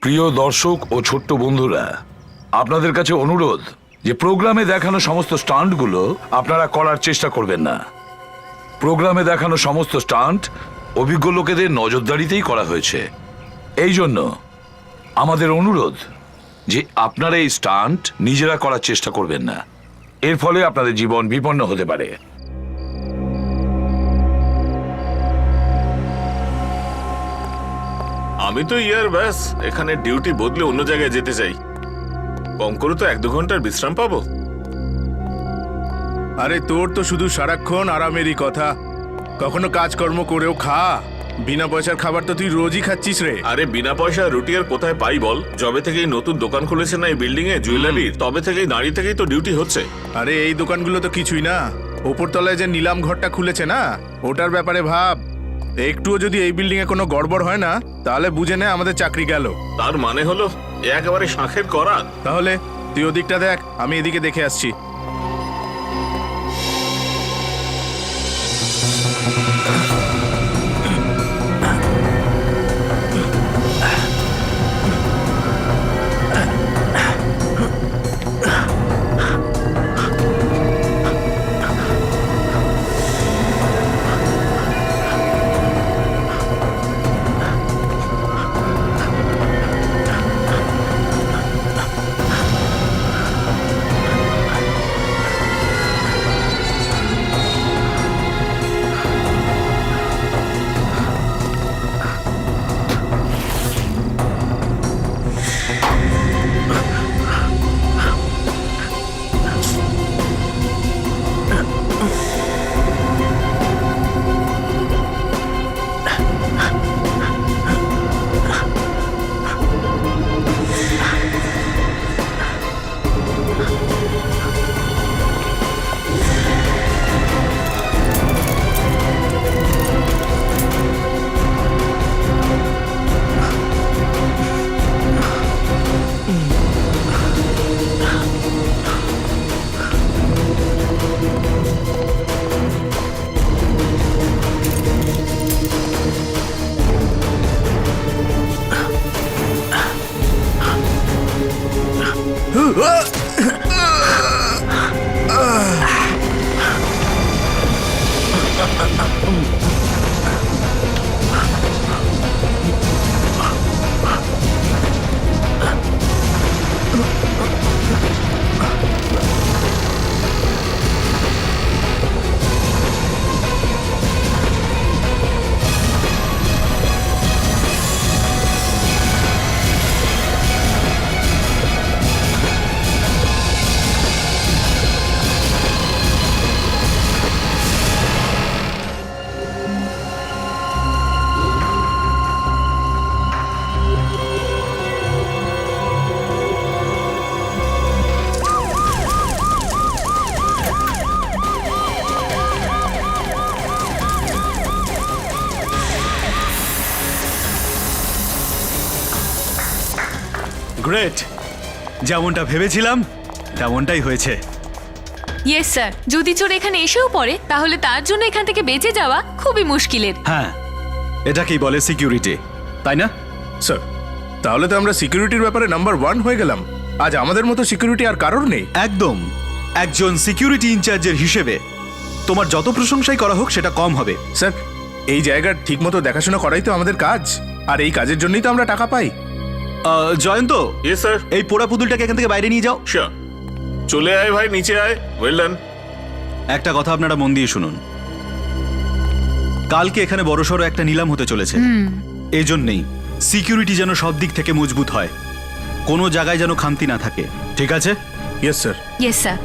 প্রিয় দর্শক ও ছোট্ট বন্ধুরা, আপনাদের কাছে অনুরোধ যে প্রোগ্রামে দেখানো সমস্ত স্টান্টগুলো আপনারা করার চেষ্টা করবেন না। প্রোগ্রামে দেখানো সমস্ত স্টান্ট অভিজ্ঞ লোকেদের নজরদারিতেই করা হয়েছে। এই জন্য আমাদের অনুরোধ যে আপনারা এই স্টান্ট নিজেরা করার চেষ্টা করবেন না। এর ফলে আপনাদের জীবন বিপন্ন হতে পারে। আমি তো ব্যাস এখানে ডিউটি বদলে অন্য জায়গায় যেতে চাই। কম করে তো 1-2 ঘন্টার বিশ্রাম পাবো। আরে তোর তো শুধু সারাক্ষণ আরামেরই কথা। কখনো কাজকর্ম করেও খা। বিনা পয়সার খাবার তো তুই রোজই খাচ্ছিস রে। আরে বিনা পয়সা রুটি আর কোথায় পাই বল? যবে থেকেই নতুন দোকান খুলেছে না এই বিল্ডিং এ জুয়েলারির, তবে থেকেই দাঁড়িয়ে থেকেই তো ডিউটি হচ্ছে। আরে এই দোকানগুলো তো কিছুই না। ওপরতলায় যে নিলাম ঘরটা খুলেছে না, ওটার ব্যাপারে ভাব। একটুও যদি এই বিল্ডিং এ কোনো গড়বড় হয় না, তাহলে বুঝে নে আমাদের চাকরি গেল। তার মানে হলো একেবারে শাঁখের করাত। তাহলে তুই ওদিকটা দেখ, আমি এদিকে দেখে আসছি। গ্রেট, যেমনটা ভেবেছিলাম তেমনটাই হয়েছে। ইয়েস স্যার, যদি চোর এখানে এসেও পড়ে তাহলে তার জন্য এখান থেকে বেঁচে যাওয়া খুবই মুশকিলের। হ্যাঁ, এটাকেই বলে সিকিউরিটি, তাই না? স্যার, তাহলে তো আমরা সিকিউরিটির ব্যাপারে নাম্বার 1 হয়ে গেলাম। আজ আমাদের মতো সিকিউরিটি আর কারোর নেই। একদম। একজন সিকিউরিটি ইনচার্জের হিসেবে তোমার যত প্রশংসাই করা হোক সেটা কম হবে। স্যার, এই জায়গার ঠিকমতো দেখাশোনা করাই তো আমাদের কাজ, আর এই কাজের জন্যই তো আমরা টাকা পাই। Jayanta, yes sir. এই পোড়া পুতুলটাকে এখান থেকে বাইরে নিয়ে যাও। শিওর। চলে আয় ভাই, নিচে আয়। Well done. একটা কথা আপনারা মন দিয়ে শুনুন, কালকে এখানে বড়সড় একটা নিলাম হতে চলেছে। এই জন্যেই সিকিউরিটি যেন সব দিক থেকে মজবুত হয়, কোনো জায়গায় যেন খামতি না থাকে, ঠিক আছে? Yes sir. Yes sir.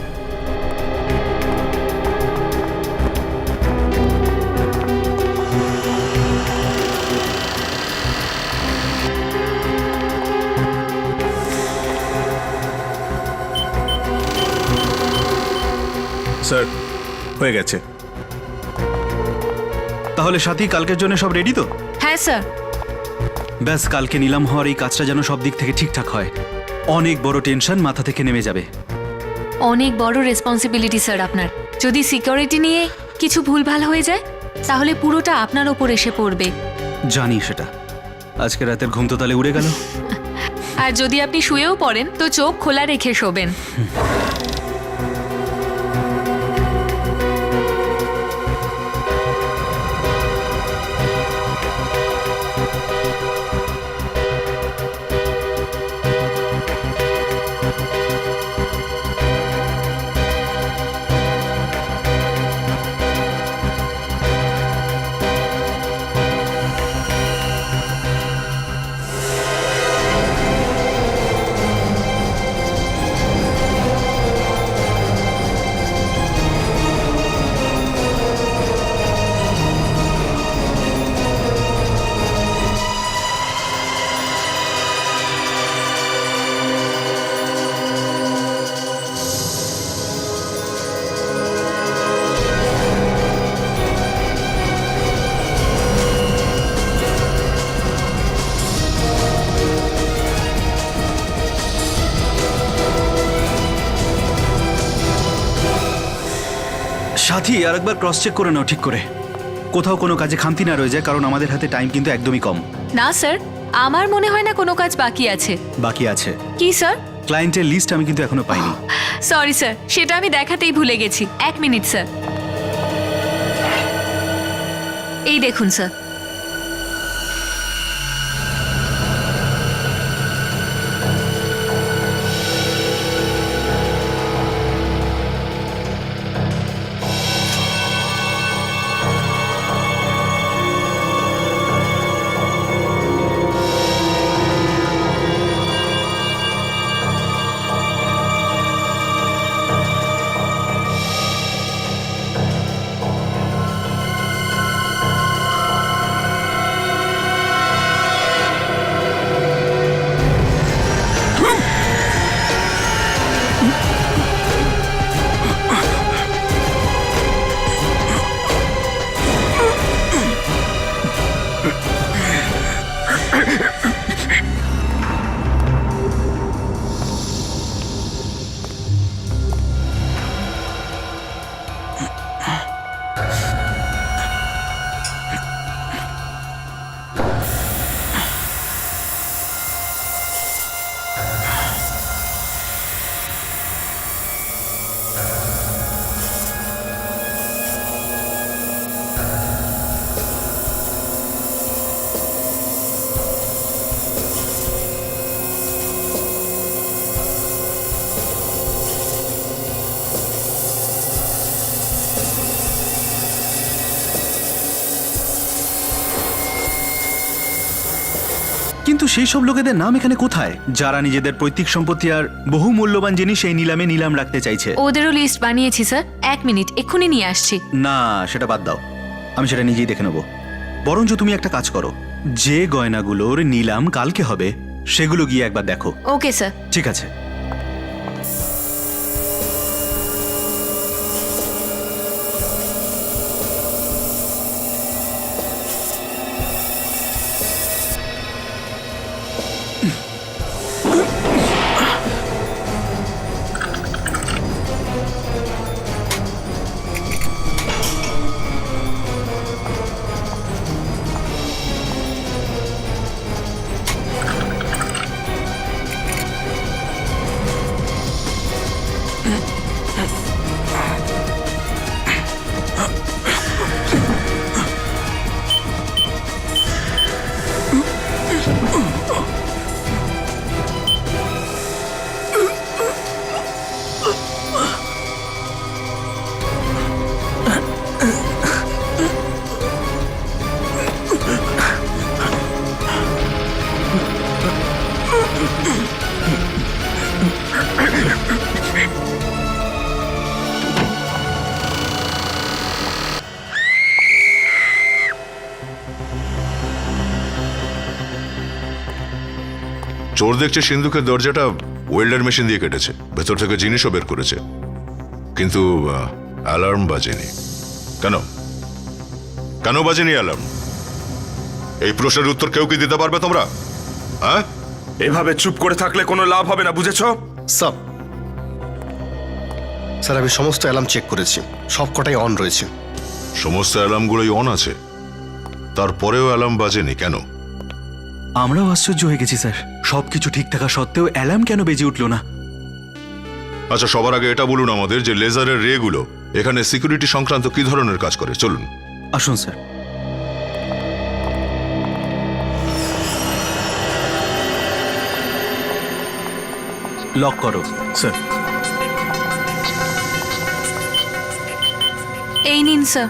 Sir, হয়ে গেছে। তাহলে সাথী, কালকের জন্য সব রেডি তো? হ্যাঁ স্যার। ব্যাস, কালকে নিলাম হওয়ার এই কাজটা যেন সব দিক থেকে ঠিকঠাক হয়। অনেক বড় টেনশন মাথা থেকে নেমে যাবে। অনেক বড় রেসপন্সিবিলিটি স্যার আপনার। যদি সিকিউরিটি নিয়ে কিছু ভুলভাল হয়ে যায় তাহলে পুরোটা আপনার ওপর এসে পড়বে। জানি সেটা। আজকে রাতের ঘুম তো তাহলে উড়ে গেল। আর যদি আপনি শুয়েও পড়েন তো চোখ খোলা রেখে শোবেন। সাথী আরেকবার ক্রস চেক করে নাও ঠিক করে, কোথাও কোনো কাজে খামতি না রয়ে যায়, কারণ আমাদের হাতে টাইম কিন্তু একদমই কম। না স্যার, আমার মনে হয় না কোনো কাজ বাকি আছে। বাকি আছে। কি স্যার? ক্লায়েন্টের লিস্ট আমি কিন্তু এখনো পাইনি। সরি স্যার, সেটা আমি দেখাতেই ভুলে গেছি। 1 মিনিট স্যার। এই দেখুন স্যার। কিন্তু সেই সব লোকেদের নাম এখানে কোথায়, যারা নিজেদের পৈতৃক সম্পত্তি আর বহু মূল্যবান জিনিস এই নিলামে নিলাম রাখতে চাইছে? ওদেরও লিস্ট বানিয়েছি স্যার। 1 মিনিট, এক্ষুনি নিয়ে আসছি। না, সেটা বাদ দাও, আমি সেটা নিজেই দেখে নেব। বরঞ্চ তুমি একটা কাজ করো, যে গয়নাগুলোর নিলাম কালকে হবে সেগুলো গিয়ে একবার দেখো। Okay sir. ঠিক আছে। চোর দেখছে সিন্ধুকের দরজাটা ওয়েল্ডার মেশিন দিয়ে কেটেছে, ভেতর থেকে জিনিসও বের করেছে, কিন্তু অ্যালার্ম বাজেনি। কেন কেন বাজেনি অ্যালার্ম? এই প্রশ্নের উত্তর কেউ কি দিতে পারবে তোমরা? হ্যাঁ, এভাবে চুপ করে থাকলে কোনো লাভ হবে না, বুঝেছো? স্যার আমি সমস্ত অ্যালার্ম চেক করেছি, সব কটাই অন রয়েছে। সমস্ত অ্যালার্মগুলোই অন আছে, তারপরেও অ্যালার্ম বাজেনি কেন? আমরাও আশ্চর্য হয়ে গেছি স্যার। সবকিছু ঠিক থাকা সত্ত্বেও অ্যালার্ম কেন বেজে উঠলো না? আচ্ছা, সবার আগে এটা বলুন আমাদের যে লেজারের রে গুলো এখানে সিকিউরিটি সংক্রান্ত কি ধরনের কাজ করে। চলুন। আসুন স্যার। লক করো। স্যার, এই নিন স্যার।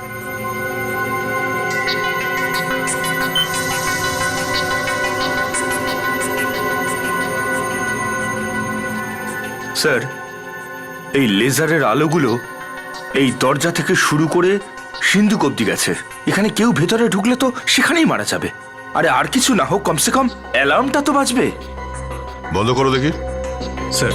স্যার, এই লেজারের আলোগুলো এই দরজা থেকে শুরু করে সিন্ধুক অব্দি গেছে। এখানে কেউ ভেতরে ঢুকলে তো সেখানেই মারা যাবে। আরে আর কিছু না হোক, কমসে কম অ্যালার্মটা তো বাজবে। বন্ধ করো দেখি। স্যার,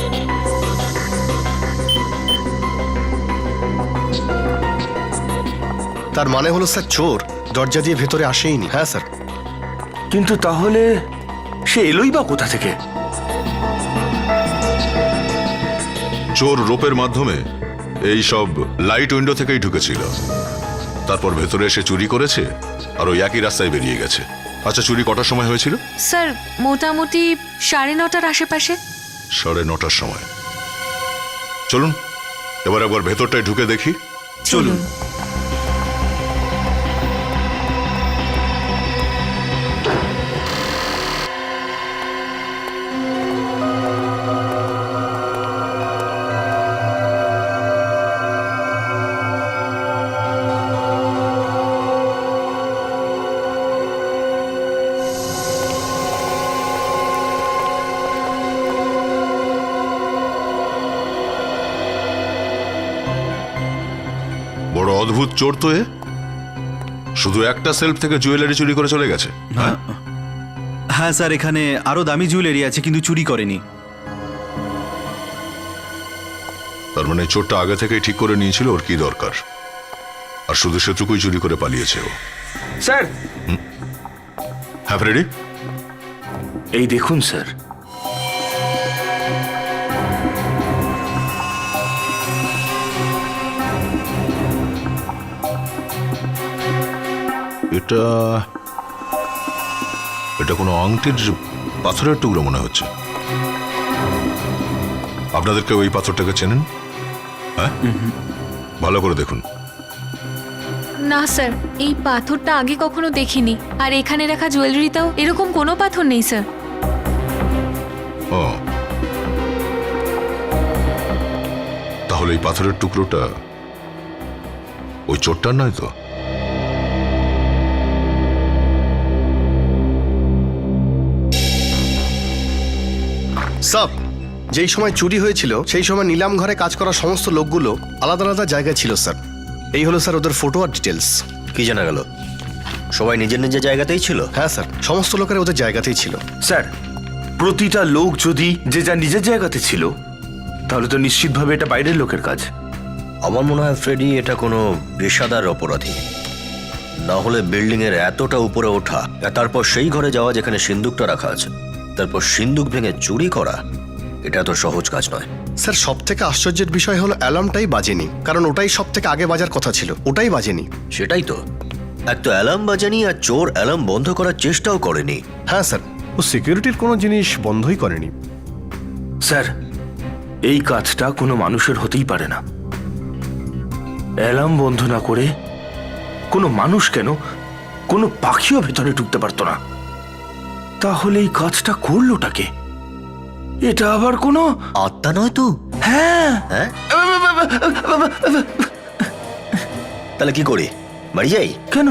তার মানে হলো স্যার চোর দরজা দিয়ে ভেতরে আসেইনি। হ্যাঁ স্যার। কিন্তু তাহলে সে এলোই বা কোথা থেকে? চোর রোপের মাধ্যমে এই সব লাইট উইন্ডো থেকেই ঢুকেছিল, তারপর ভেতরে এসে চুরি করেছে আর ওই একই রাস্তায় বেরিয়ে গেছে। আচ্ছা, চুরি কটার সময় হয়েছিল? স্যার মোটামুটি 9:30টার আশেপাশে। 9:30টার সময়। চলুন এবার একবার ভেতরটায় ঢুকে দেখি। চলুন। বড় অদ্ভুত চোর তো এ। শুধু একটা সেলফ থেকে জুয়েলারি চুরি করে চলে গেছে। হ্যাঁ, হ্যাঁ স্যার, এখানে আরো দামি জুয়েলারি আছে কিন্তু চুরি করেনি। তার মানে চোরটা আগে থেকেই ঠিক করে নিয়েছিল ওর কি দরকার, আর শুধু সেটুকুই চুরি করে পালিয়েছে ও। স্যার, হ্যাঁ ফ্রেডি, এই দেখুন স্যার। এটা এটা কোনো আংটির পাথরের টুকরো মনে হচ্ছে। আপনাদেরকে ওই পাথরটাকে চেনেন? হ্যাঁ, ভালো করে দেখুন। না স্যার, এই পাথরটা আগে কখনো দেখিনি। আর এখানে রাখা জুয়েলারিতেও এরকম কোনো পাথর নেই স্যার। ও, তাহলে এই পাথরের টুকরোটা ওই চোরটার নয় তো? স্যার, যেই সময় চুরি হয়েছিল সেই সময় নিলাম ঘরে কাজ করা সমস্ত লোকগুলো আলাদা আলাদা জায়গায় ছিল স্যার। এই হলো স্যার ওদের ফটো আর ডিটেলস। কি জানা গেল? সবাই নিজের নিজের জায়গাতেই ছিল? হ্যাঁ স্যার, সমস্ত লোকেরা ওদের জায়গাতেই ছিল। স্যার, প্রতিটা লোক যদি যে যার নিজের জায়গাতে ছিল, তাহলে তো নিশ্চিতভাবে এটা বাইরের লোকের কাজ। আমার মনে হয় ফ্রেডি এটা কোনো পেশাদার অপরাধী। না হলে বিল্ডিং এর এতটা উপরে ওঠা, আর তারপর সেই ঘরে যাওয়া যেখানে সিন্দুকটা রাখা আছে, তারপর সিন্দুক ভেঙে চুরি করা, এটা তো সহজ কাজ নয়। স্যার, সব থেকে আশ্চর্যের বিষয় হলো অ্যালার্মটাই বাজেনি, কারণ ওটাই সব থেকে আগে বাজার কথা ছিল, ওটাই বাজেনি। সেটাই তো, এক তো অ্যালার্ম বাজেনি আর চোর অ্যালার্ম বন্ধ করার চেষ্টাও করেনি। হ্যাঁ স্যার, ও সিকিউরিটির কোনো জিনিস বন্ধই করেনি। স্যার, এই কাজটা কোনো মানুষের হতেই পারে না। অ্যালার্ম বন্ধ না করে কোনো মানুষ কেন, কোনো পাখিও ভেতরে ঢুকতে পারতো না। তাহলে এই কাজটা করলোটাকে? এটা আবার কোনো আত্মা নয় তো? হ্যাঁ, হ্যাঁ, তাহলে কি করি? বাড়ি যাই? কেন?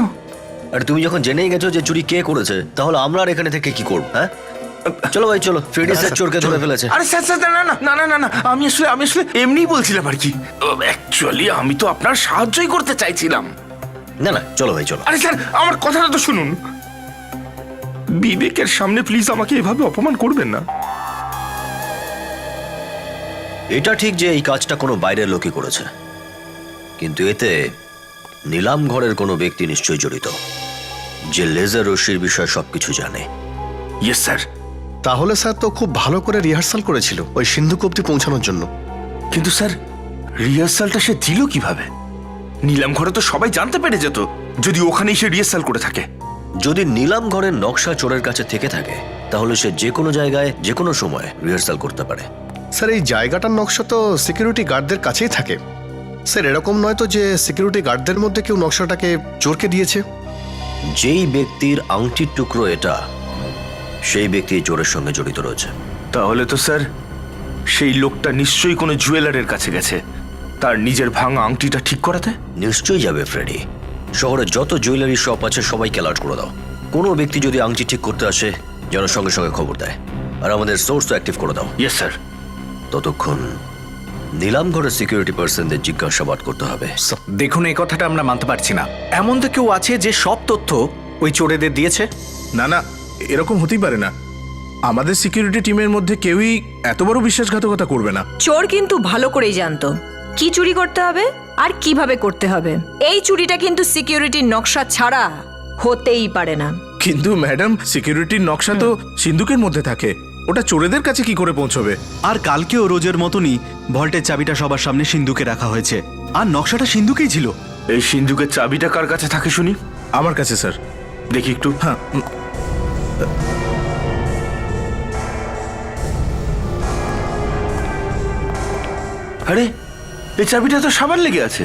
আর তুমি যখন জেনেই গেছো যে চুরি কে করেছে, তাহলে আমরা আর এখানে থেকে কি করব? হ্যাঁ, চলো ভাই চলো, ফ্রেডি স্যার চোরকে ধরে ফেলেছে। আরে স্যার স্যার, না না না না না না, আমি আসলে এমনিই বলছিলাম আর কি। অ্যাকচুয়ালি আমি তো আপনার সাহায্যই করতে চাইছিলাম। না না, চলো ভাই চলো। আরে স্যার, আমার কথাটা তো শুনুন। বিবেকের সামনে প্লিজ আমাকে এভাবে অপমান করবেন না। এটা ঠিক যে এই কাজটা কোনো বাইরের লোকই করেছে, কিন্তু এতে নিলাম ঘরের কোনো ব্যক্তি নিশ্চয়ই জড়িত, যে লেজার রশ্মির বিষয়ে সবকিছু জানে। Yes sir. তাহলে স্যার তো খুব ভালো করে রিহার্সাল করেছিল ওই সিন্ধুক অব্দি পৌঁছানোর জন্য। কিন্তু স্যার, রিহার্সালটা সে দিল কিভাবে? নিলাম ঘরে তো সবাই জানতে পেরে যেত যদি ওখানেই সে রিহার্সাল করে থাকে। যদি নিলাম ঘরের নকশা চোরের কাছে থেকে থাকে তাহলে সে যে কোনো জায়গায় যে কোনো সময় রিহার্সাল করতে পারে। স্যার এই জায়গাটার নকশা তো সিকিউরিটি গার্ডদের কাছেই থাকে। স্যার এরকম নয় তো যে সিকিউরিটি গার্ডদের মধ্যে কেউ নকশাটাকে চোরকে দিয়েছে? যেই ব্যক্তির আংটির টুকরো এটা সেই ব্যক্তি এই চোরের সঙ্গে জড়িত রয়েছে। তাহলে তো স্যার সেই লোকটা নিশ্চয়ই কোনো জুয়েলারের কাছে গেছে তার নিজের ভাঙা আংটিটা ঠিক করাতে। নিশ্চয়ই যাবে ফ্রেডি। শহরে যত জুয়েলারি শপ আছে সবাইকে অ্যালার্ট করে দাও। কোনো ব্যক্তি যদি আংটি ঠিক করতে আসে যেন সঙ্গে সঙ্গে খবর দেয়, আর আমাদের সোর্সও অ্যাক্টিভ করে দাও। Yes sir. ততক্ষণ নিলাম ঘরের সিকিউরিটি পার্সনদের জিজ্ঞাসাবাদ করতে হবে। দেখুন এই কথাটা আমরা মানতে পারছি না। এমন তো কেউ আছে যে সব তথ্য ওই চোরেদের দিয়েছে? না না, এরকম হতেই পারে না। আমাদের সিকিউরিটি টিমের মধ্যে কেউই এত বড় বিশ্বাসঘাতকতা করবে না। চোর কিন্তু ভালো করেই জানতো কি চুরি করতে হবে আর কিভাবে করতে হবে। এই চুরিটা কিন্তু সিকিউরিটির নকশা ছাড়া হতেই পারে না। কিন্তু ম্যাডাম, সিকিউরিটির নকশা তো সিন্ধুকের মধ্যে থাকে, ওটা চোরেদের কাছে কি করে পৌঁছবে? আর কালকেও রোজের মতনই ভল্টের চাবিটা সবার সামনে সিন্ধুকে রাখা হয়েছে, আর নকশাটা সিন্ধুকেই ছিল। এই সিন্ধুকের চাবিটা কার কাছে থাকে শুনি? আমার কাছে স্যার। দেখি একটু। হ্যাঁ, আরে এই চাবিটা তো সাবান লেগে আছে।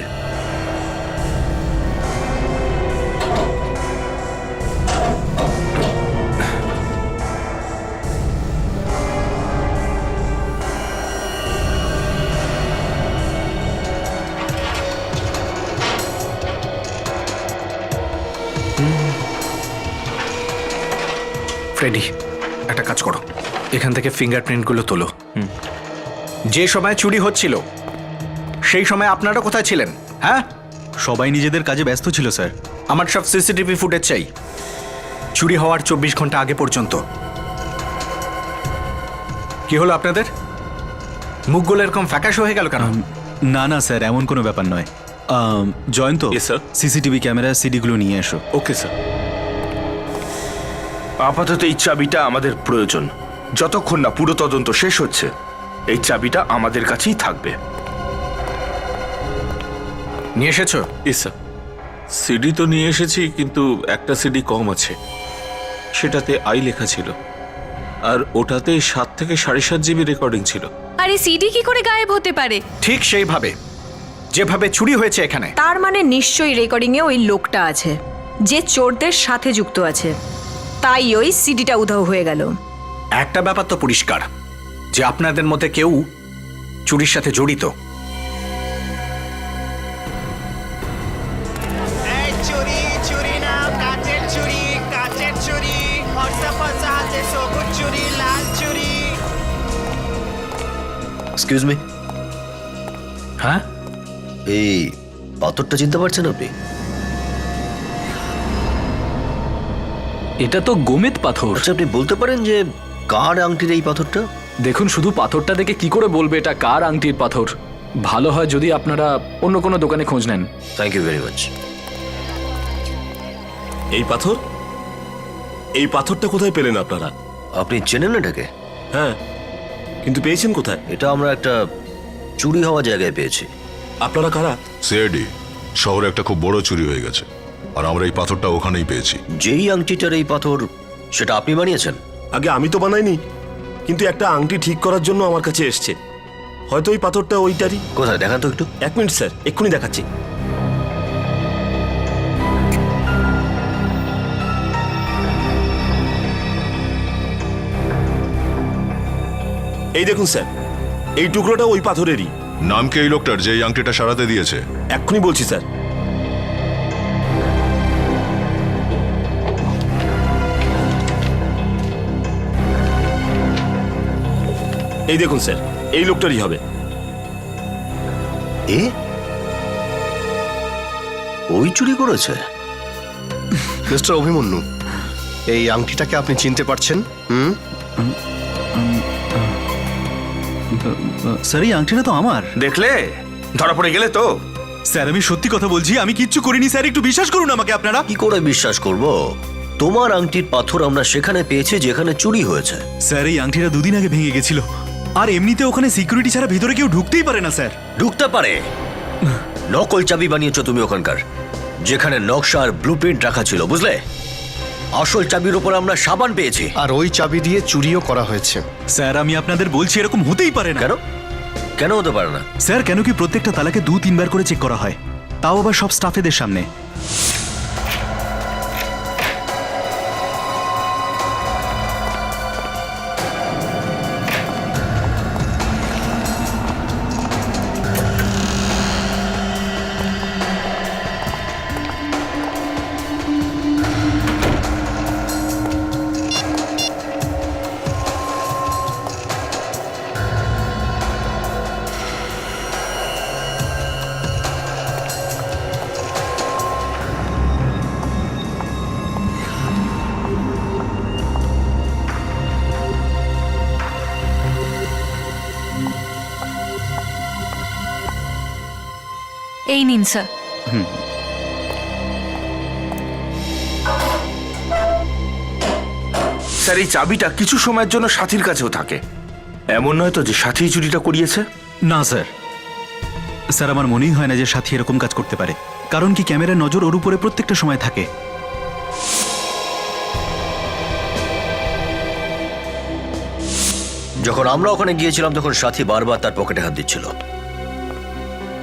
ফ্রেডি, একটা কাজ করো, এখান থেকে ফিঙ্গারপ্রিন্টগুলো তোলো। যে সময় চুরি হচ্ছিল সেই সময় আপনারা কোথায় ছিলেন? হ্যাঁ, সবাই নিজেদের কাজে ব্যস্ত ছিল স্যার। আমার সব সিসিটিভি ফুটেজ চাই, চুরি হওয়ার 24 ঘন্টা আগে পর্যন্ত। কি হলো আপনাদের? মুখগুলো এরকম ফ্যাকাশ হয়ে গেল কেন? না না স্যার, এমন কোনো ব্যাপার নয়। Jayanta, Yes, sir. CCTV camera সিডিগুলো নিয়ে এসো। Okay sir. আপাতত এই চাবিটা আমাদের প্রয়োজন। যতক্ষণ না পুরো তদন্ত শেষ হচ্ছে এই চাবিটা আমাদের কাছেই থাকবে। নিয়ে এসেছো? ইস স্যার, সিডি তো নিয়ে এসেছি, কিন্তু একটা সিডি কম আছে, সেটাতে আই লেখা ছিল, আর ওটাতে 7 থেকে 7.5 জিবি রেকর্ডিং ছিল। আরে সিডি কি করে গায়েব হতে পারে? ঠিক সেইভাবে যেভাবে চুরি হয়েছে এখানে। তার মানে নিশ্চয়ই রেকর্ডিং এ ওই লোকটা আছে যে চোরদের সাথে যুক্ত আছে, তাই ওই সিডিটা উধাও হয়ে গেল। একটা ব্যাপার তো পরিষ্কার যে আপনাদের মধ্যে কেউ চুরির সাথে জড়িত। চুরি চুরি না কাচের চুরি, কাচের চুরি, ফর্সা ফর্সা আছে সবুজ চুরি, লাল চুরি। Excuse me. হ্যাঁ, এই পাথরটা চিনতে পারছেন আপনি? এটা তো গোমেদ পাথর। আচ্ছা, আপনি বলতে পারেন যে কার আংটির এই পাথরটা? দেখুন, শুধু পাথরটা দেখে কি করে বলবে এটা কার আংটির পাথর? ভালো হয় যদি আপনারা অন্য কোনো দোকানে খোঁজ নেন। Thank you very much. এই পাথর, এই পাথরটা কোথায় পেলেন আপনারা? আপনি চেনেন এটাকে? হ্যাঁ, কিন্তু পেয়েছেন কোথায়? এটা আমরা একটা চুরি হওয়া জায়গায় পেয়েছি। আপনারা কারা? সিআইডি। শহরে একটা খুব বড় চুরি হয়ে গেছে, আর আমরা এই পাথরটা ওখানেই পেয়েছি। যেই আংটিটার এই পাথর সেটা আপনি বানিয়েছেন? আগে আমি তো বানাইনি, কিন্তু একটা আংটি ঠিক করার জন্য আমার কাছে এসছে। হয়তো ওই পাথরটা ওইটারই। কোথায় দেখান তো একটু। 1 মিনিট স্যার, এক্ষুনি দেখাচ্ছি। এই দেখুন স্যার, এই টুকরোটা ওই পাথরেরই। নাম কি এই লোকটার যে এই আংটিটা সারাতে দিয়েছে? এক্ষুনি বলছি স্যার। এই দেখুন স্যার, এই লোকটারই হবে। এ ওই চুরি করেছে? মিস্টার অভিমন্যু, এই আংটিটাকে আপনি চিনতে পারছেন? স্যার, এই আংটিটা তো আমার। দেখলে ধরা পড়ে গেলে তো। স্যার, আমি সত্যি কথা বলছি, আমি কিচ্ছু করিনি স্যার, একটু বিশ্বাস করুন আমাকে আপনারা। কি করে বিশ্বাস করব? তোমার আংটির পাথর আমরা সেখানে পেয়েছি যেখানে চুরি হয়েছে। স্যার, এই আংটিটা 2 দিন আগে ভেঙে গেছিল, আর এমনিতে ওখানে সিকিউরিটি ছাড়া ভিতরে কেউ ঢুকতেই পারে না স্যার। ঢুকতে পারে। নকল চাবি বানিয়েছো তুমি ওখানকার, যেখানে নকশা আর ব্লুপ্রিন্ট রাখা ছিল, বুঝলে? আসল চাবির ওপর আমরা সাবান পেয়েছি। আর ওই চাবি দিয়ে চুরিও করা হয়েছে। স্যার আমি আপনাদের বলছি এরকম হতেই পারে না। কেন কেন হতে পারে না? স্যার কেন কি প্রত্যেকটা তালাকে 2-3 বার করে চেক করা হয়, তাও আবার সব স্টাফেদের সামনে। এই নিন স্যার। স্যার এই চাবিটা কিছু সময়ের জন্য সাথীর কাছেও থাকে। এমন নয় তো যে সাথী চুরিটা করিয়েছে? না স্যার, স্যার আমার মনেই হয় না যে সাথী এরকম কাজ করতে পারে। কারণ কি ক্যামেরার নজর ওর উপরে প্রত্যেকটা সময় থাকে। যখন আমরা ওখানে গিয়েছিলাম তখন সাথী বারবার তার পকেটে হাত দিচ্ছিল।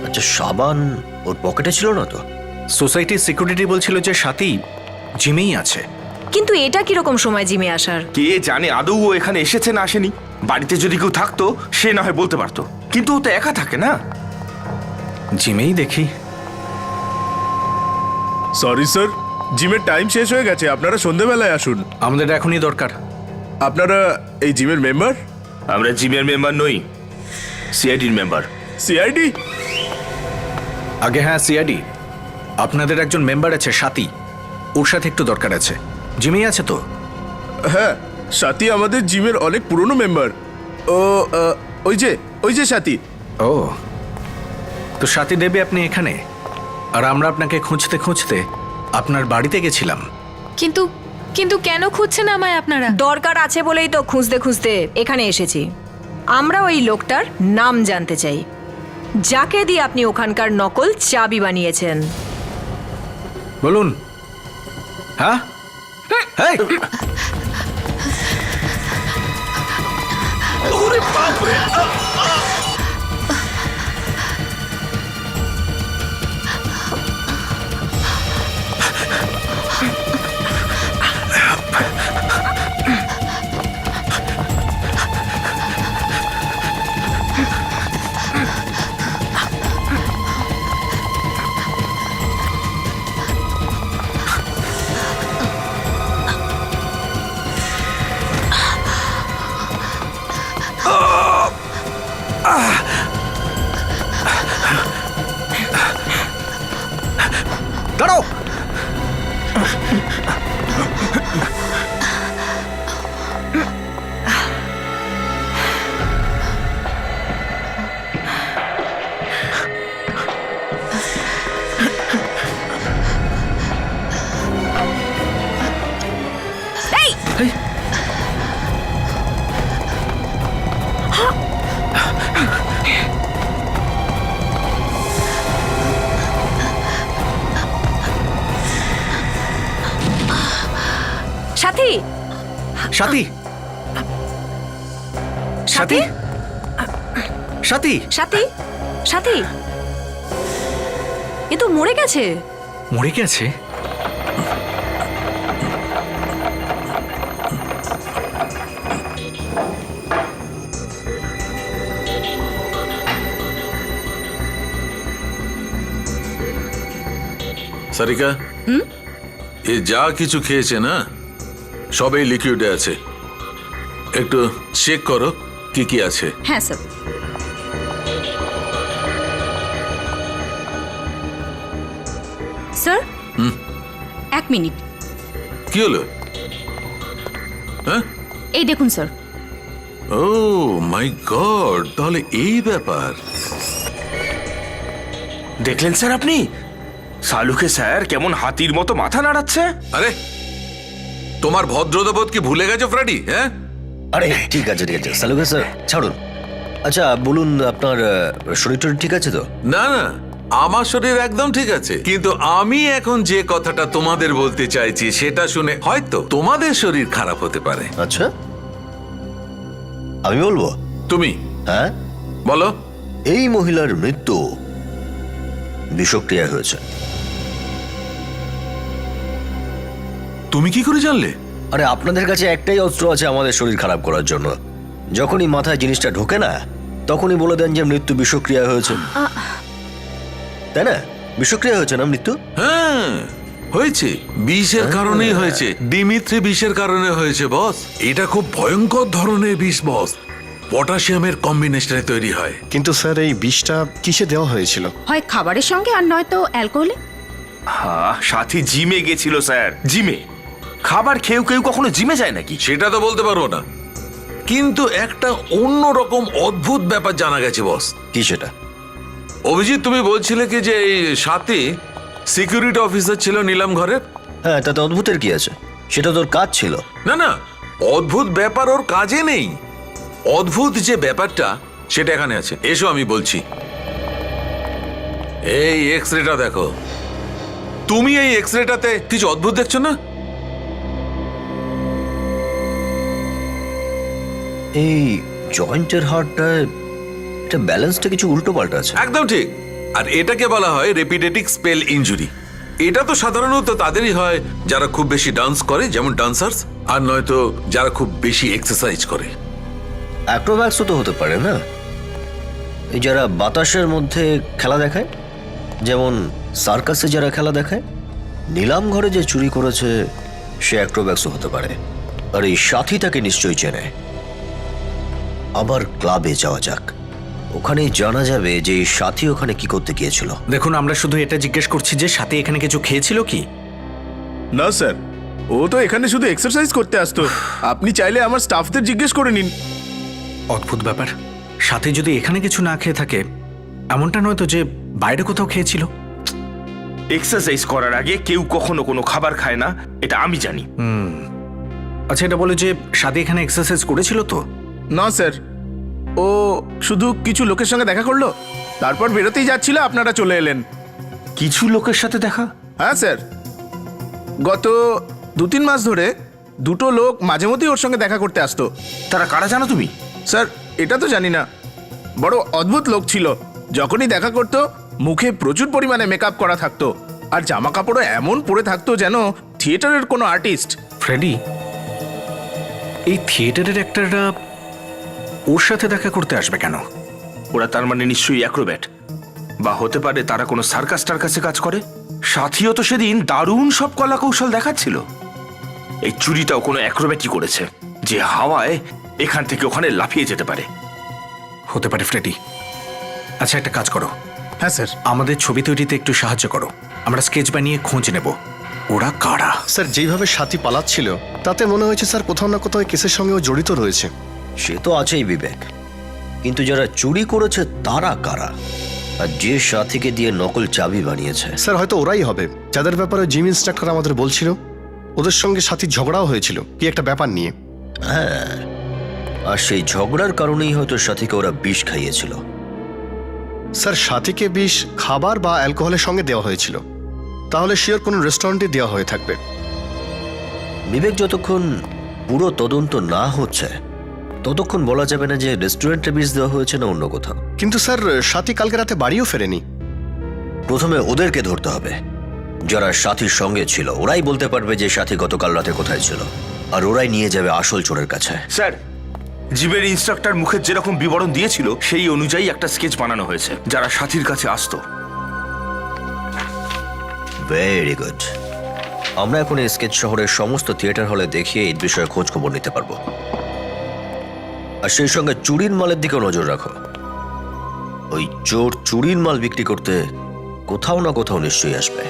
আচ্ছা, সাবান ওর পকেটে ছিল না তো? সোসাইটির সিকিউরিটি বলছিল যে সাথী জিমেই আছে। কিন্তু এটা কিরকম সময় জিমে আসার? কে জানে আদৌ ও এখানে এসেছে না আসেনি। বাড়িতে যদি কেউ থাকতো সে না হয় বলতে পারতো, কিন্তু ও তো একা থাকে না। জিমেই দেখি। সরি স্যার, জিমের টাইম শেষ হয়ে গেছে, আপনারা সন্ধেবেলায় আসুন। আমাদের এখনই দরকার। আপনারা এই জিমের মেম্বার? আমরা জিমের মেম্বার নই, সিআইডির মেম্বার। সিআইডি? আগে হ্যাঁ সিআইডি। আপনাদের একজন মেম্বার আছে সাথী, ওর সাথে একটু দরকার আছে। জিমেই আছে তো? হ্যাঁ, সাথী আমাদের জিমের অনেক পুরনো মেম্বার। ও ওই যে সাথী। ও তো সাথী দেবে আপনি এখানে, আর আমরা আপনাকে খুঁজতে খুঁজতে আপনার বাড়িতে গেছিলাম। কিন্তু কিন্তু কেন খুঁজছেন আমায় আপনারা? দরকার আছে বলেই তো খুঁজতে খুঁজতে এখানে এসেছি। আমরা ওই লোকটার নাম জানতে চাই, যাকে দিয়ে আপনি ওখানকার নকল চাবি বানিয়েছেন। বলুন। হ্যাঁ এই! দাঁড়াও! সাথী! সাথী! সাথী! সাথী! সাথী! সাথী! এ তো মরে গেছে। মরে গেছে? সারিকা, এ যা কিছু খেয়েছে না সবই লিকুইডে আছে, একটু চেক করো কি কি আছে। হ্যাঁ স্যার। Sir, 1 minute. কি হলো? হ্যাঁ, এই দেখুন স্যার। ও মাই গড, তাহলে এই ব্যাপার। দেখলেন স্যার আপনি? সালুকে স্যার কেমন হাতির মতো মাথা নাড়াচ্ছে। আরে তোমার ভদ্রতাবোধ কি ভুলে গেছো ফ্রেডি? হ্যাঁ, আরে ঠিক আছে ঠিক আছে, সালুকে স্যার ছাড়ুন। আচ্ছা বলুন, আপনার শরীর টরীর ঠিক আছে তো? না না, আমার শরীর একদম ঠিক আছে, কিন্তু আমি এখন যে কথাটা তোমাদের বলতে চাইছি সেটা শুনে হয়তো তোমাদের শরীর খারাপ হতে পারে। আচ্ছা, আমি বলবো? তুমি হ্যাঁ, বলো। এই মহিলার মৃত্যু বিষক্রিয়া হয়েছে। তুমি কি করে জানলে? আরে আপনাদের কাছে একটাই অস্ত্র আছে আমাদের শরীর খারাপ করার জন্য। যখনই মাথায় জিনিসটা ঢোকে না, তখনই বলে দেন যে মৃত্যু বিষক্রিয়া হয়েছে, তাই না? বিষক্রিয়া হয়েছে না মৃত্যু? হ্যাঁ হয়েছে, বিষের কারণেই হয়েছে। দিমিত্রি বিষের কারণে হয়েছে বস। এটা খুব ভয়ঙ্কর ধরনের বিষ বস, পটাশিয়ামের কম্বিনেশনে তৈরি হয়। কিন্তু স্যার এই বিষটা কিসে দেওয়া হয়েছিল? হয় খাবারের সঙ্গে আর নয়তো অ্যালকোহলে। হ্যাঁ, সাথী জিমে গেছিল স্যার, জিমে। খাবার খেয়েও কেউ কখনো জিমে যায় নাকি? সেটা তো বলতে পারবো না, কিন্তু একটা অন্যরকম অদ্ভুত ব্যাপার জানা গেছে বস। কি সেটা? অভিজিৎ, তুমি বলছিলে কি যে এই সাথে সিকিউরিটি অফিসার ছিল নিলাম ঘরের? হ্যাঁ, তাতে অদ্ভুতের কি আছে? সেটা তোর কাজ ছিল। না না, অদ্ভুত ব্যাপার ওর কাজে নেই। অদ্ভুত যে ব্যাপারটা সেটা এখানে আছে। এসো আমি বলছি। এই এক্সরেটা দেখো। তুমি এই এক্সরেটাতে কিছু অদ্ভুত দেখছো না? এই জয়েন্টের হাড়টায় এটা ব্যালেন্সটা কিছু উল্টো পাল্টা আছে। একদম ঠিক। আর এটাকে বলা হয় রেপিটেটিভ স্পেল ইনজুরি। এটা তো সাধারণত তাদেরই হয় যারা খুব বেশি ডান্স করে, যেমন ডান্সার্স, আর নয়তো যারা খুব বেশি এক্সারসাইজ করে। অ্যাক্রোব্যাটসও তো হতে পারে না? এই যারা বাতাসের মধ্যে খেলা দেখায়, যেমন সার্কাসে যারা খেলা দেখায়। নিলাম ঘরে যে চুরি করেছে সে অ্যাক্রোব্যাটসও হতে পারে। আর এই সাথীটাকে নিশ্চয়ই চেনে। আবার ক্লাবে যাওয়া যাক, ওখানেই জানা যাবে যে এই সাথী ওখানে কি করতে গিয়েছিল। দেখুন, আমরা শুধু এটা জিজ্ঞেস করছি যে সাথে এখানে কিছু খেয়েছিল কি? না স্যার, ও তো এখানে শুধু এক্সারসাইজ করতে আসতো। আপনি চাইলে আমার স্টাফদের জিজ্ঞেস করে নিন। অদ্ভুত ব্যাপার। সাথে যদি এখানে কিছু না খেয়ে থাকে, এমনটা নয় তো যে বাইরে কোথাও খেয়েছিল? এক্সারসাইজ করার আগে কেউ কখনো কোনো খাবার খায় না, এটা আমি জানি। আচ্ছা, এটা বলে যে সাথে এখানে এক্সারসাইজ করেছিল তো? না স্যার, ও শুধু কিছু লোকের সঙ্গে দেখা করলো, তারপর বেরোতেই যাচ্ছিল, আপনারা চলে এলেন। কিছু লোকের সাথে দেখা? হ্যাঁ স্যার, গত 2-3 মাস ধরে দুটো লোক মাঝে মধ্যেই ওর সঙ্গে দেখা করতে আসতো। তারা কারা জানো তুমি? স্যার, এটা তো জানি না। বড় অদ্ভুত লোক ছিল। যখনই দেখা করতো মুখে প্রচুর পরিমাণে মেকআপ করা থাকতো, আর জামা কাপড়ও এমন পরে থাকতো যেন থিয়েটারের কোনো আর্টিস্ট। ফ্রেডি, এই থিয়েটারের অ্যাক্টররা ওর সাথে দেখা করতে আসবে কেন? ওরা তার মানে নিশ্চয়ই অ্যাক্রোব্যাট, বা হতে পারে তারা কোনো সার্কাস টার্কাসে কাজ করে। সাথীও তো সেদিন দারুণ সব কলা কৌশল দেখাচ্ছিল। এই চুরিটাও কোনো অ্যাক্রোব্যাটই করেছে, যে হাওয়ায় এখান থেকে ওখানে লাফিয়ে যেতে পারে। হতে পারে ফ্রেডি। আচ্ছা, একটা কাজ করো। হ্যাঁ স্যার। আমাদের ছবি তৈরিতে একটু সাহায্য করো। আমরা স্কেচ বানিয়ে খোঁজ নেব ওরা কারা। স্যার, যেইভাবে সাথী পালাচ্ছিল তাতে মনে হয়েছে স্যার কোথাও না কোথাও এই কেসের সঙ্গে ও জড়িত রয়েছে। সে তো আছেই বিবেক, কিন্তু যারা চুরি করেছে তারা কারা? আর যে সাথীকে দিয়ে নকল চাবি বানিয়েছে? স্যার, হয়তো ওরাই হবে যাদের ব্যাপারে জিম ইন্সট্রাক্টর আমাদের বলছিল। ওদের সঙ্গে সাথীর ঝগড়াও হয়েছিল কি একটা ব্যাপার নিয়ে। হ্যাঁ, আর সেই ঝগড়ার কারণেই হয়তো সাথীকে ওরা বিষ খাইয়েছিল। স্যার, সাথীকে বিষ খাবার বা অ্যালকোহলের সঙ্গে দেওয়া হয়েছিল, তাহলে শিওর কোনো রেস্টুরেন্টে দেওয়া হয়ে থাকবে। বিবেক, যতক্ষণ পুরো তদন্ত না হচ্ছে ততক্ষণ বলা যাবে না যে রেস্টুরেন্টে বিষ দেওয়া হয়েছে না অন্য কোথাও। কিন্তু স্যার, সাথী কালকে রাতে বাড়িও ফেরেনি। প্রথমে ওদেরকে ধরতে হবে, যারা সাথীর সঙ্গে ছিল। ওরাই বলতে পারবে যে সাথী গতকাল রাতে কোথায় ছিল, আর ওরাই নিয়ে যাবে আসল চোরের কাছে। স্যার, জিমের ইনস্ট্রাক্টর মুখের যেরকম বিবরণ দিয়েছিল সেই অনুযায়ী একটা স্কেচ বানানো হয়েছে যারা সাথীর কাছে আসতো। Very good. আমরা এখন এই স্কেচ শহরের সমস্ত থিয়েটার হলে দেখিয়ে এই বিষয়ে খোঁজ খবর নিতে পারবো। আর সেই সঙ্গে চুরির মালের দিকেও নজর রাখো। ওই চোর চুরির মাল বিক্রি করতে কোথাও না কোথাও নিশ্চয়ই আসবে।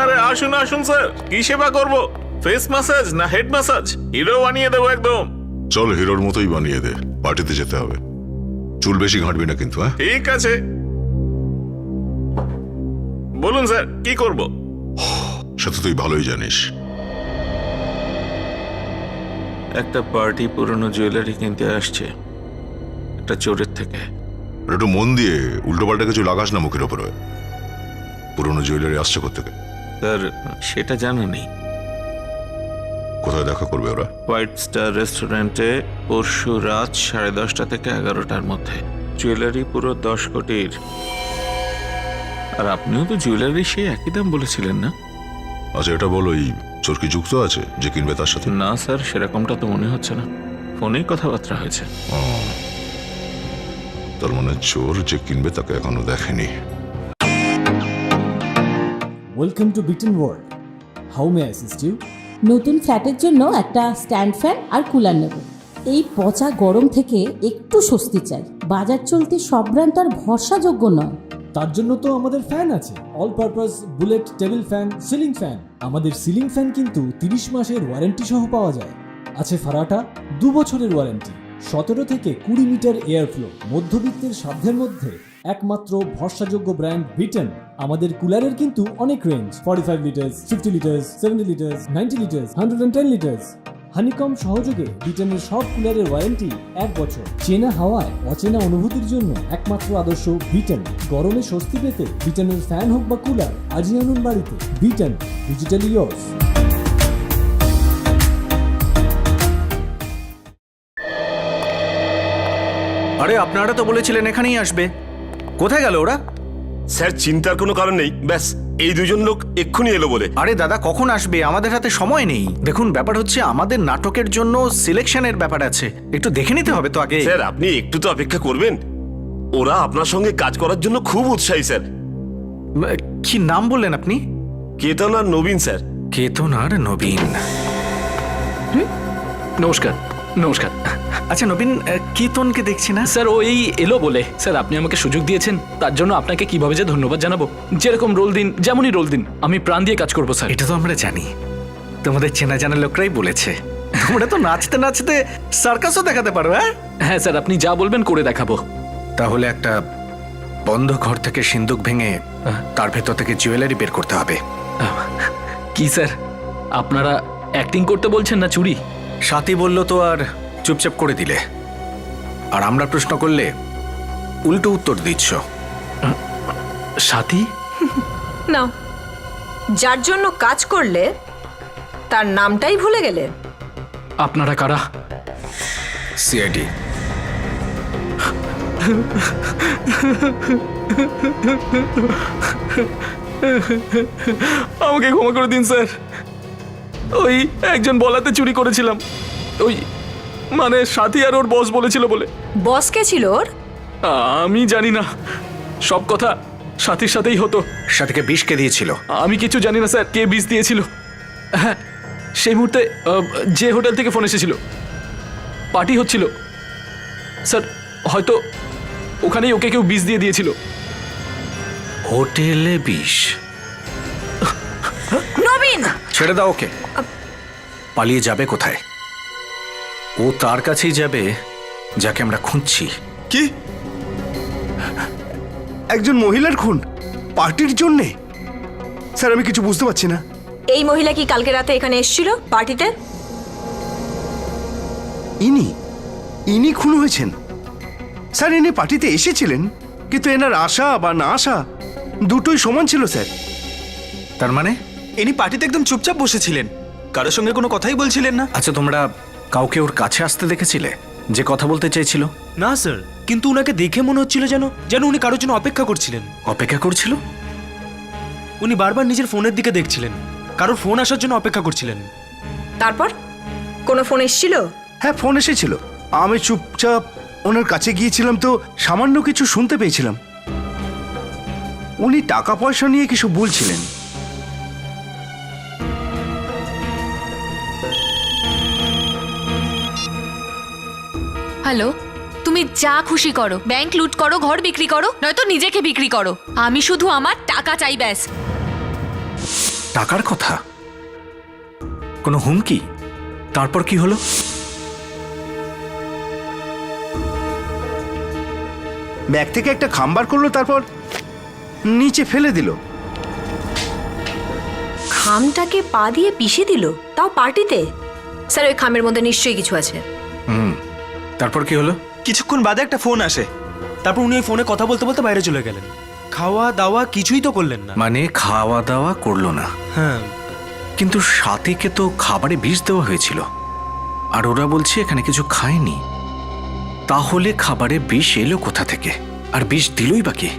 আরে আসুন আসুন স্যার, কি সেবা করবো? ফেস ম্যাসাজ না হেড ম্যাসাজ? হিরো বানিয়ে দেবো একদম। চল, হিরোর মতোই বানিয়ে দে, পার্টিতে যেতে হবে। চুল বেশি ঘাঁটবি না কিন্তু। হ্যাঁ, ঠিক আছে, বলুন স্যার কি করব? সেটা তুই ভালোই জানিস। একটা পার্টি পুরনো জুয়েলারি কিনতে আসছে একটা চোরের থেকে। আর একটু মন দিয়ে উল্টোপাল্টা কিছু লাগাস না মুখের ওপরে। পুরনো জুয়েলারি আসছে কোত্থেকে? স্যার সেটা জানা নেই। কোথায় দেখা করবে ওরা? হোয়াইট স্টার রেস্টুরেন্টে পরশু রাত 10:30 থেকে 11টার মধ্যে। জুয়েলারি পুরো 10 কোটির। আর আপনিও তো জুয়েলারি সেই একই দাম বলেছিলেন না? আচ্ছা এটা বলো, এই চোর কি যুক্ত আছে যে কিনবে তার সাথে? না স্যার, সেরকমটা তো মনে হচ্ছে না। ফোনেই কথাবার্তা হয়েছে। তার মানে চোর যে কিনবে তাকে এখনো দেখেনি। ওয়েলকাম টু বিটেন world. How may assist you? নতুন ফ্ল্যাটের জন্য একটা স্ট্যান্ড ফ্যান আর কুলার নেব। এই পচা গরম থেকে একটু স্বস্তি চাই। বাজার চলতে সব ব্র্যান্ড তো আর ভরসাযোগ্য নয়। তার জন্য তো আমাদের ফ্যান আছে, all purpose bullet table fan, ceiling fan. আমাদের সিলিং ফ্যান কিন্তু 30 মাসের ওয়ারেন্টি সহ পাওয়া যায়। আছে ফারাটা 2 বছরের ওয়ারেন্টি, 17 থেকে 20 মিটার এয়ার ফ্লো, মধ্যবিত্তের সাধ্যের মধ্যে একমাত্র ভরসাযোগ্য ব্র্যান্ড বিটেন। আমাদের কুলারের কিন্তু অনেক range, 45 litres, 50 litres, 70 litres, 90 litres, 110 litres. Honeycomb সহযোগে বিটেনের সব কুলারের ওয়ারেন্টি 1 বছর। চেনা হাওয়ায় অচেনা অনুভূতির জন্য একমাত্র আদর্শ বিটেন। গরমে স্বস্তি পেতে বিটেনের ফ্যান হোক বা কুলার আজই আনুন বাড়িতে। Beaten, digitally years. আরে আপনারা তো বলেছিলেন এখানেই আসবে, কোথায় গেল ওরা? স্যার চিন্তার কোনো কারণ নেই, ব্যাস এই দুজন লোক এক্ষুনি এলো বলে। আরে দাদা কখন আসবে, আমাদের হাতে সময় নেই। দেখুন ব্যাপার হচ্ছে আমাদের নাটকের জন্য সিলেকশনের ব্যাপার আছে, একটু দেখে নিতে হবে তো আগে। স্যার আপনি একটু তো অপেক্ষা করবেন, ওরা আপনার সঙ্গে কাজ করার জন্য খুব উৎসাহী স্যার। কি নাম বললেন আপনি? কেতন আর নবীন স্যার। কেতন আর নবীন। নমস্কার। নমস্কার। আচ্ছা নবীন, কেতনকে দেখছি না স্যার। ও এই এলো বলে। স্যার আপনি আমাকে সুযোগ দিয়েছেন, তার জন্য আপনাকে কিভাবে যে ধন্যবাদ জানাবো। যেরকম রোল দিন, যেমনই রোল দিন, আমি প্রাণ দিয়ে কাজ করবো স্যার। এটা তো আমরা জানি, তোমাদের চেনা জানা লোকরাই বলেছে। তোমরা তো নাচতে নাচতে সার্কাসও দেখাতে পারো। হ্যাঁ স্যার, আপনি যা বলবেন করে দেখাবো। তাহলে একটা বন্ধ ঘর থেকে সিন্দুক ভেঙে তার ভেতর থেকে জুয়েলারি বের করতে হবে। কি স্যার, আপনারা অ্যাক্টিং করতে বলছেন না চুরি? সাথী বলল তো আর চুপচাপ করে দিলে, আর আমরা প্রশ্ন করলে উল্টো উত্তর দিচ্ছ। সাথী? নাও, যার জন্য কাজ করলে তার নামটাই ভুলে গেলে। আপনারা কারা? সিআইডি। আমাকে ক্ষমা করে দিন স্যার। ওই একজন বলাতে চুরি করেছিলাম, ওই মানে সাথী আর ওর বস বলেছিল বলে। বস কে ছিল ওর? আমি জানি না, সব কথা সাথীর সাথেই হতো। সাথীকে বিষ কে দিয়েছিল? আমি কিছু জানি না স্যার, কে বিষ দিয়েছিল। হ্যাঁ, সেই মুহূর্তে যে হোটেল থেকে ফোন এসেছিল, পার্টি হচ্ছিল স্যার, হয়তো ওখানেই ওকে কেউ বিষ দিয়ে দিয়েছিল। হোটেলে বিষ? নবীন ছেড়ে দাও ওকে। পালিয়ে যাবে কোথায়? ও তার কাছেই যাবে যাকে আমরা খুঁজছি। কি একজন মহিলার খুন পার্টির জন্যে? স্যার আমি কিছু বুঝতে পারছি না। এই মহিলা কি কালকে রাতে এখানে এসেছিল পার্টিতে? ইনি খুন হয়েছেন? স্যার ইনি পার্টিতে এসেছিলেন, কিন্তু এনার আশা বা না আসা দুটোই সমান ছিল স্যার। তার মানে ইনি পার্টিতে একদম চুপচাপ বসেছিলেন, কারোর সঙ্গে কোনো কথাই বলছিলেন না। আচ্ছা তোমরা কাউকে ওর কাছে আসতে দেখেছিলে যে কথা বলতে চেয়েছিল? না স্যার, কিন্তু উনাকে দেখে মনে হচ্ছিল যেন উনি কারোর জন্য অপেক্ষা করছিলেন। অপেক্ষা করছিল? উনি বারবার নিজের ফোনের দিকে দেখছিলেন, কারোর ফোন আসার জন্য অপেক্ষা করছিলেন। তারপর কোনো ফোন এসেছিল? হ্যাঁ ফোন এসেছিল, আমি চুপচাপ ওনার কাছে গিয়েছিলাম তো সামান্য কিছু শুনতে পেয়েছিলাম। উনি টাকা পয়সা নিয়ে কিছু বলছিলেন। হ্যালো, তুমি যা খুশি করো, ব্যাংক লুট করো, ঘর বিক্রি করো, নয়তো নিজেকে বিক্রি করো, আমি শুধু আমার টাকা চাই ব্যাস। টাকার কথা? কোনো হুমকি? তারপর কি হলো? ব্যাগ থেকে একটা খাম্বার করলো, তারপর নিচে ফেলে দিল। খামটাকে পা দিয়ে পিষে দিল, তাও পার্টিতে? স্যার ওই খামের মধ্যে নিশ্চয়ই কিছু আছে। তারপর কি হলো? কিছুক্ষণ বাদে একটা ফোন আসে, তারপর উনি ওই ফোনে কথা বলতে বলতে বাইরে চলে গেলেন। খাওয়া দাওয়া কিছুই তো করলেন না। মানে খাওয়া দাওয়া করলো না? হ্যাঁ, কিন্তু সাথীকে তো খাবারে বিষ দেওয়া হয়েছিল, আর ওরা বলছে এখানে কিছু খায়নি। তাহলে খাবারে বিষ এলো কোথা থেকে, আর বিষ দিলই বা কে?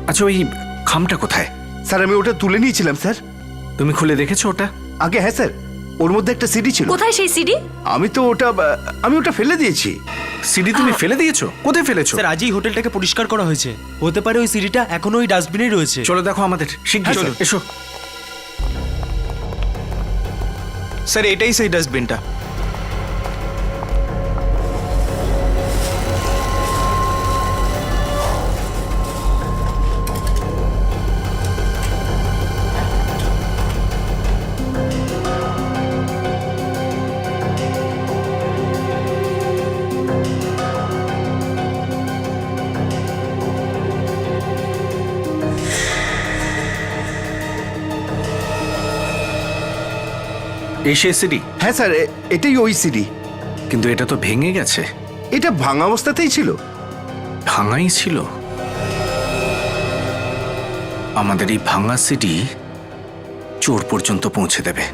আচ্ছা, ওই খামটা কোথায়? স্যার আমি ওটা তুলে নিয়েছিলাম স্যার। তুমি খুলে দেখেছো ওটা? আগে হ্যাঁ স্যার, ওর মধ্যে একটা সিডি ছিল। কোথায় সেই সিডি? আমি ওটা ফেলে দিয়েছি। সিডি তুমি ফেলে দিয়েছো? কোথায় ফেলেছো? স্যার আজই হোটেলটাকে পরিষ্কার করা হয়েছে, হতে পারে ওই সিডিটা এখনো ওই ডাস্টবিনেই রয়েছে। চলো দেখো আমাদের, শিগগির চলো, এসো। স্যার এটাই সেই ডাস্টবিনটা। এসে সিডি? হ্যাঁ স্যার, এটাই ওই সিডি। কিন্তু এটা তো ভেঙে গেছে। এটা ভাঙা অবস্থাতেই ছিল। ভাঙাই ছিল? আমাদের এই ভাঙা সিডি চোর পর্যন্ত পৌঁছে দেবে।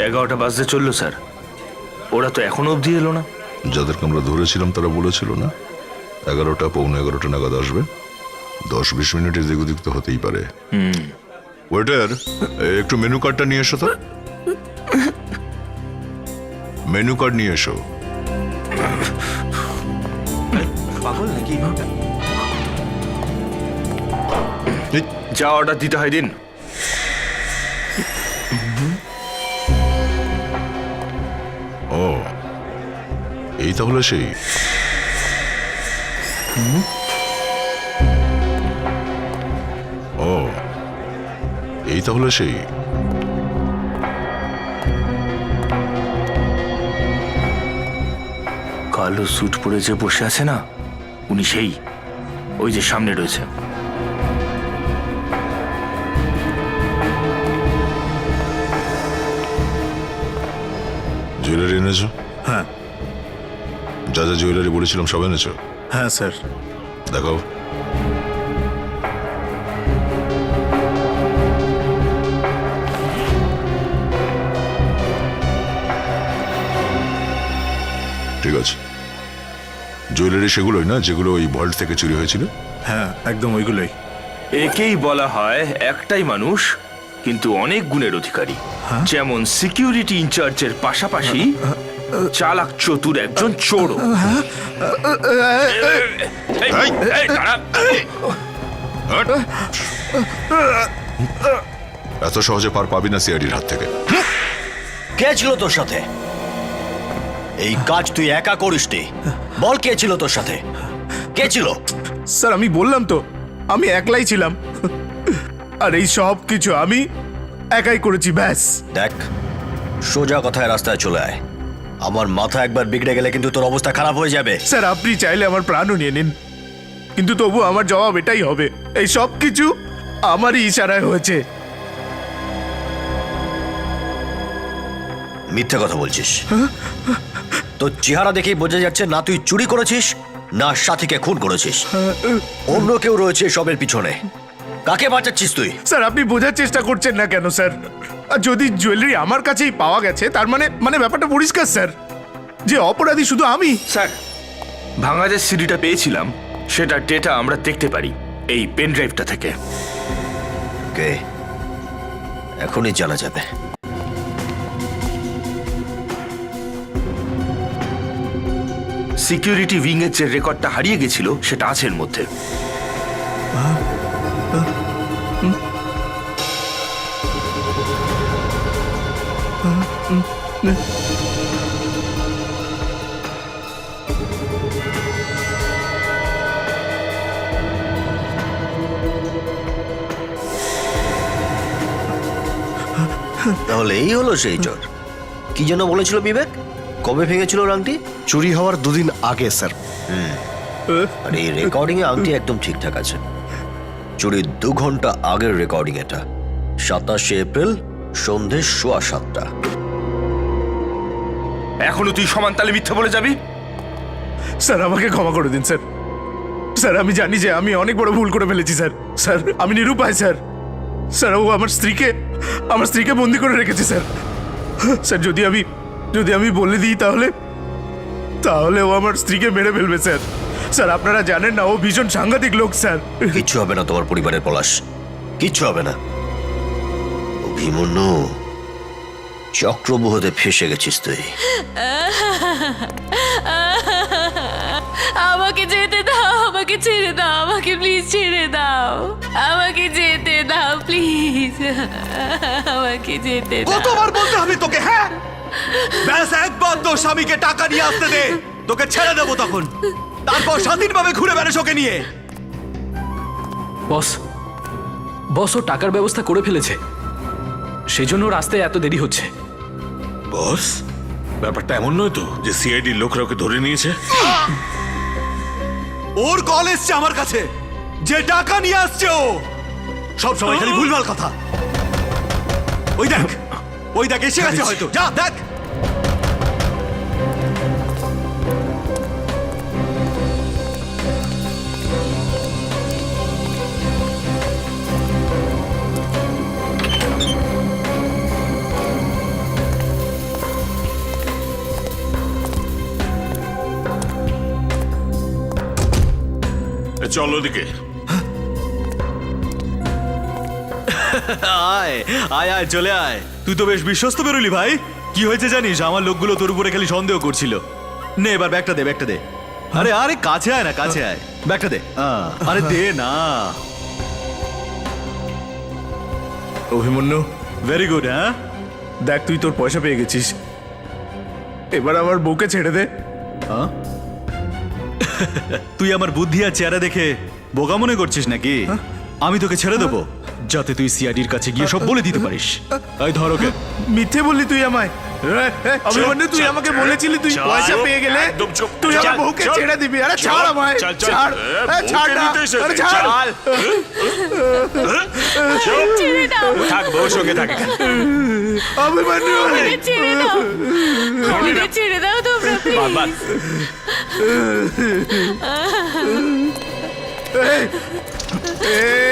এগারোটা বাজতে চললো স্যার, ওরা তো এখনো অবধি এলো না। যাদেরকে আমরা ধরেছিলাম তারা বলেছিল না 11টা পৌনে 11টা নাগাদ আসবে। 10-20 মিনিট এদিক ওদিক তো হতেই পারে। ওয়েটার, একটু মেনু কার্ডটা নিয়ে এসো তো। মেনু কার্ড নিয়ে এসো। পাগল নাকি? যা অর্ডার দিতে হয় দিন। ও, এই তাহলে সেই। ও, এই তাহলে সেই। কালো স্যুট পরে যে বসে আছে না, উনি সেই, ওই যে সামনে রয়েছে। জুয়েলারি এনেছো? হ্যাঁ। যা যা জুয়েলারি বলেছিলাম সব এনেছো? হ্যাঁ স্যার। দেখাও। ঠিক আছে, জুয়েলারি সেগুলোই না যেগুলো ওই ভল্ট থেকে চুরি হয়েছিল? হ্যাঁ, একদম ওইগুলোই। একেই বলা হয় একটাই মানুষ কিন্তু অনেক গুণের অধিকারী। যেমন সিকিউরিটি ইনচার্জের পাশাপাশি চালাক চতুর একজন চোর। এত সহজে পার পাবি না সিআইডির হাত থেকে। কে ছিল তোর সাথে? এই কাজ তুই একা করিসনি, বল কে ছিল তোর সাথে? কে ছিল? স্যার আমি বললাম তো, আমি একলাই ছিলাম, আর এই সব কিছু আমি একাই করেছি, ব্যাস। দেখ, সোজা কথায় রাস্তায় চলে আয়। আমার মাথা একবার বিগড়ে গেলে কিন্তু তোর অবস্থা খারাপ হয়ে যাবে। স্যার আপনি চাইলে আমার প্রাণও নিয়ে নিন, কিন্তু তবু আমার জবাব এটাই হবে, এই সব কিছু আমারই ইশারায় হয়েছে। মিথ্যে কথা বলছিস। তোর চেহারা দেখেই বোঝা যাচ্ছে না তুই চুরি করেছিস না সাথীকে খুন করেছিস। অন্য কেউ রয়েছে সবের পিছনে। কাকে বাঁচাচ্ছিস তুই? স্যার আপনি বোঝার চেষ্টা করছেন না কেন স্যার? আর যদি জুয়েলারি আমার কাছেই পাওয়া গেছে তার মানে ব্যাপারটা পরিষ্কার স্যার, যে অপরাধী শুধু আমি। স্যার, ভাঙা যে সিডিটা পেয়েছিলাম সেটার ডেটা আমরা দেখতে পারি এই পেন ড্রাইভটা থেকে। কে? এখনই জানা যাবে। সিকিউরিটি উইং এর যে রেকর্ডটা হারিয়ে গেছিল সেটা আছে এর মধ্যে। তাহলে এই হলো সেই চোর। কি যেন বলেছিল বিবেক? কবে ভেঙেছিল আংটি? চুরি হওয়ার 2 দিন আগে স্যার। আর এই রেকর্ডিং এ আংটি একদম ঠিকঠাক আছে। চুরির 2 ঘন্টা আগের রেকর্ডিং এটা। 27 এপ্রিল সন্ধে 7:15। এখনো তুই সমান তালে মিথ্যে বলে যাবি? স্যার আমাকে ক্ষমা করে দিন স্যার। স্যার আমি জানি যে আমি অনেক বড় ভুল করে ফেলেছি স্যার। স্যার আমি নিরুপায় স্যার। স্যার ও আমার স্ত্রীকে বন্দি করে রেখেছে স্যার। স্যার যদি আমি বলে দিই তাহলে ও আমার স্ত্রীকে মেরে ফেলবে স্যার। স্যার আপনারা জানেন না ও ভীষণ সাংঘাতিক লোক স্যার। কিচ্ছু হবে না তোমার পরিবারের, পলাশ, কিচ্ছু হবে না। অভিমন্যু, চক্রব্যূহতে ফেসে গেছিস তুই। আমাকে যেতে দাও, আমাকে ছেড়ে দাও, আমাকে প্লিজ ছেড়ে দাও, আমাকে যেতে দাও প্লিজ, আমাকে যেতে দাও। কতবার বলতে হবে তোকে? হ্যাঁ, ব্যাস একবার তোর স্বামীকে টাকা নিয়ে আসতে দে, তোকে ছেড়ে দেবো তখন। তারপর স্বাধীনভাবে ঘুরে বেড়াস ওকে নিয়ে। বস ও টাকার ব্যবস্থা করে ফেলেছে, সেই জন্য রাস্তায় এত দেরি হচ্ছে। বস, ব্যাপারটা এমন নয় তো যে সিআইডির লোকরা ওকে ধরে নিয়েছে? ওর কল এসছে আমার কাছে যে টাকা নিয়ে আসছে ও। সব সময় খালি ভুলভাল কথা। ওই দেখ এসে গেছে হয়তো, যা দেখ। চল ওদিকে। আয় আয় আয়, চলে আয়। তুই তো বেশ বিশ্বস্ত বেরোলি ভাই। কি হয়েছে জানিস, আমার লোকগুলো তোর উপরে খালি সন্দেহ করছিল। নে এবার ব্যাগটা দে। আরে কাছে আয় না, কাছে আয়, ব্যাগটা দে। আরে দে না। Abhimanyu, very good. হ্যাঁ, দেখ তুই তোর পয়সা পেয়ে গেছিস, এবার আমার বউকে ছেড়ে দে। তুই আমার বুদ্ধি আর চেহারা দেখে বোকা মনে করছিস নাকি? আমি তোকে ছেড়ে দেবো যাতে তুই সিআইডির কাছে গিয়ে সব বলে দিতে পারিস। এই ধর ওকে। মিথ্যে বললি তুই আমায়। অভিমন্যু, তুই আমাকে বলেছিলি তুই পয়সা পেয়ে গেলে তুই আমার বউকে ছেড়ে দিবি। আরে ছাড় আমায়, ছাড়, ছাড় না, আরে ছাড়। ছেড়ে দাও, থাক, বউর সঙ্গে থাক। অভিমন্যু, আমাকে ছেড়ে দাও, আমাকে ছেড়ে দাও তোমরা প্লিজ।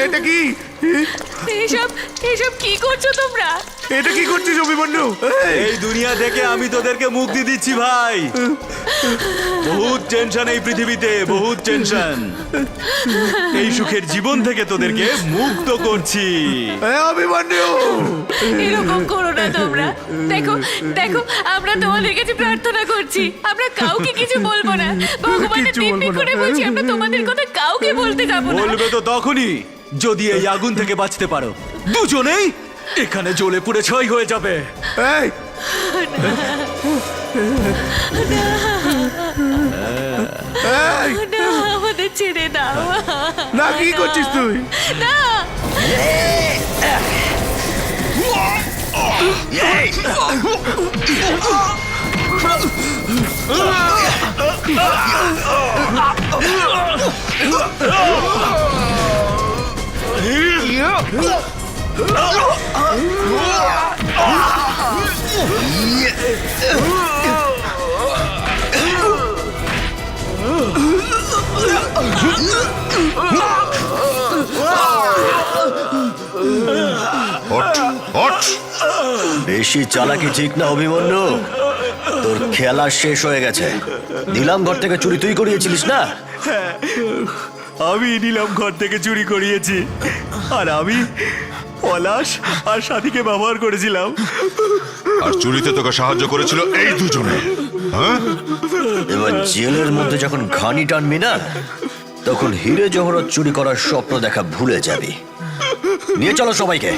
এটা কি? এসব কি করছো তোমরা? এটা কি করছিস অভিমন্যু? এই দুনিয়া থেকে আমি তোদেরকে মুক্তি দিচ্ছি ভাই। বহুত টেনশন এই পৃথিবীতে, বহুত টেনশন। এই সুখের জীবন থেকে তোদেরকে মুক্ত করছি। অভিমন্যু, এরকম করো না তোমরা। দেখো আমরা তোমাদের কাছে প্রার্থনা করছি, আমরা কাউকে কিছু বলবো না। ভগবানের দিব্যি করে বলছি, আমরা তোমাদের কথা কাউকে বলতে যাবো না। বলবে তো তখনই যদি এই আগুন থেকে বাঁচতে পারো। দুজনেই এখানে জ্বলে পুড়ে ছাই হয়ে যাবে। এই না, আমাদের ছেড়ে দাও। না, কি করছিস তুই? না, বেশি চালাকি ঠিক না অভিমন্যু, তোর খেলা শেষ হয়ে গেছে। নিলাম ঘর থেকে চুরি তুই করিয়েছিলিস না? আমি নিলাম ঘর থেকে চুরি করিয়েছি, আর আমি পলাশ আর সাথীকে ব্যবহার করেছিলাম। আর চুরিতে তোকে সাহায্য করেছিল এই দুজনে। হ্যাঁ, এবার জেলের মধ্যে যখন ঘানি টানবি না, তখন হিরে জহরত চুরি করার স্বপ্ন দেখা ভুলে যাবি। নিয়ে চলো সবাইকে।